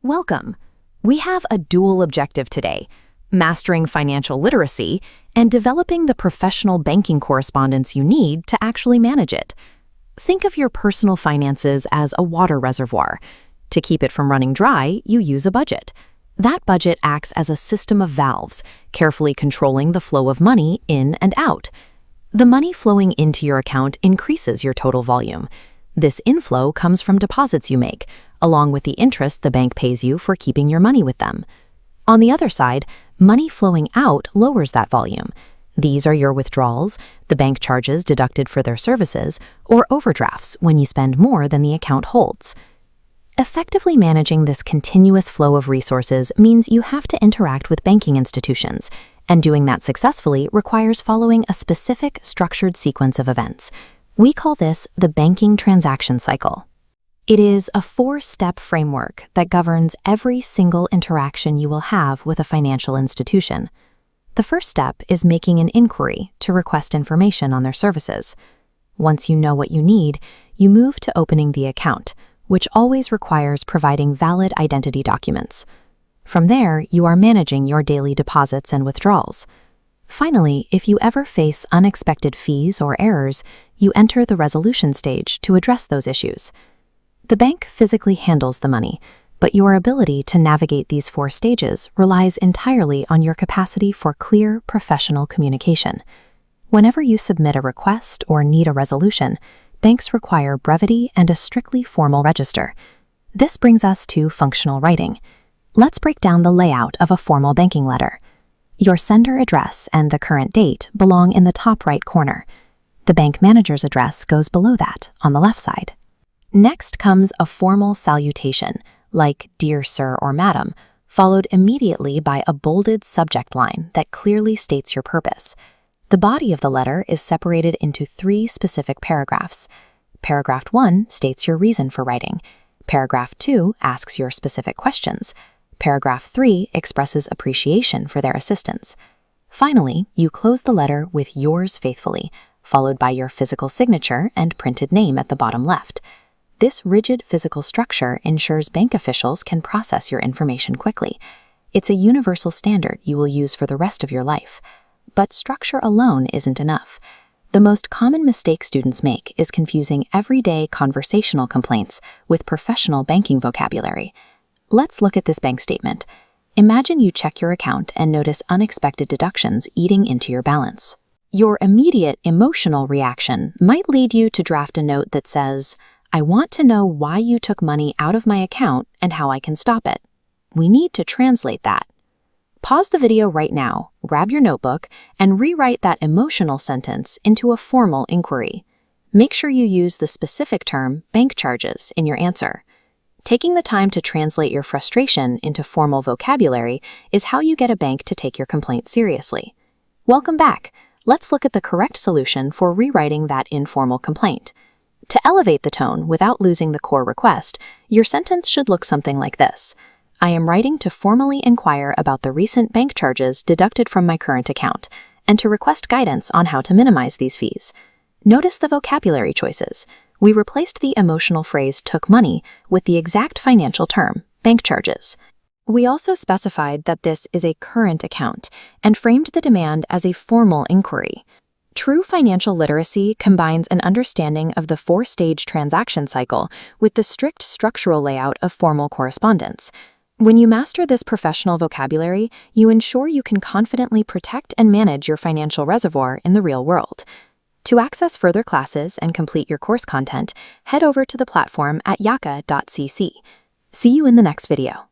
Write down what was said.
Welcome. We have a dual objective today: mastering financial literacy and developing the professional banking correspondence you need to actually manage it. Think of your personal finances as a water reservoir. To keep it from running dry, you use a budget. That budget acts as a system of valves, carefully controlling the flow of money in and out. The money flowing into your account increases your total volume. This inflow comes from deposits you make, along with the interest the bank pays you for keeping your money with them. On the other side, money flowing out lowers that volume. These are your withdrawals, the bank charges deducted for their services, or overdrafts when you spend more than the account holds. Effectively managing this continuous flow of resources means you have to interact with banking institutions, and doing that successfully requires following a specific structured sequence of events. We call this the banking transaction cycle. It is a 4-step framework that governs every single interaction you will have with a financial institution. The first step is making an inquiry to request information on their services. Once you know what you need, you move to opening the account, which always requires providing valid identity documents. From there, you are managing your daily deposits and withdrawals. Finally, if you ever face unexpected fees or errors, you enter the resolution stage to address those issues. The bank physically handles the money, but your ability to navigate these 4 stages relies entirely on your capacity for clear, professional communication. Whenever you submit a request or need a resolution, banks require brevity and a strictly formal register. This brings us to functional writing. Let's break down the layout of a formal banking letter. Your sender address and the current date belong in the top right corner. The bank manager's address goes below that, on the left side. Next comes a formal salutation, like "Dear Sir" or "Madam," followed immediately by a bolded subject line that clearly states your purpose. The body of the letter is separated into 3 specific paragraphs. Paragraph 1 states your reason for writing. Paragraph 2 asks your specific questions. Paragraph 3 expresses appreciation for their assistance. Finally, you close the letter with "Yours faithfully," followed by your physical signature and printed name at the bottom left. This rigid physical structure ensures bank officials can process your information quickly. It's a universal standard you will use for the rest of your life. But structure alone isn't enough. The most common mistake students make is confusing everyday conversational complaints with professional banking vocabulary. Let's look at this bank statement. Imagine you check your account and notice unexpected deductions eating into your balance. Your immediate emotional reaction might lead you to draft a note that says, "I want to know why you took money out of my account and how I can stop it." We need to translate that. Pause the video right now, grab your notebook, and rewrite that emotional sentence into a formal inquiry. Make sure you use the specific term "bank charges" in your answer. Taking the time to translate your frustration into formal vocabulary is how you get a bank to take your complaint seriously. Welcome back. Let's look at the correct solution for rewriting that informal complaint. To elevate the tone without losing the core request, your sentence should look something like this. "I am writing to formally inquire about the recent bank charges deducted from my current account, and to request guidance on how to minimize these fees." Notice the vocabulary choices. We replaced the emotional phrase "took money" with the exact financial term, bank charges. We also specified that this is a current account and framed the demand as a formal inquiry. True financial literacy combines an understanding of the 4-stage transaction cycle with the strict structural layout of formal correspondence. When you master this professional vocabulary, you ensure you can confidently protect and manage your financial reservoir in the real world. To access further classes and complete your course content, head over to the platform at yaka.cc. See you in the next video.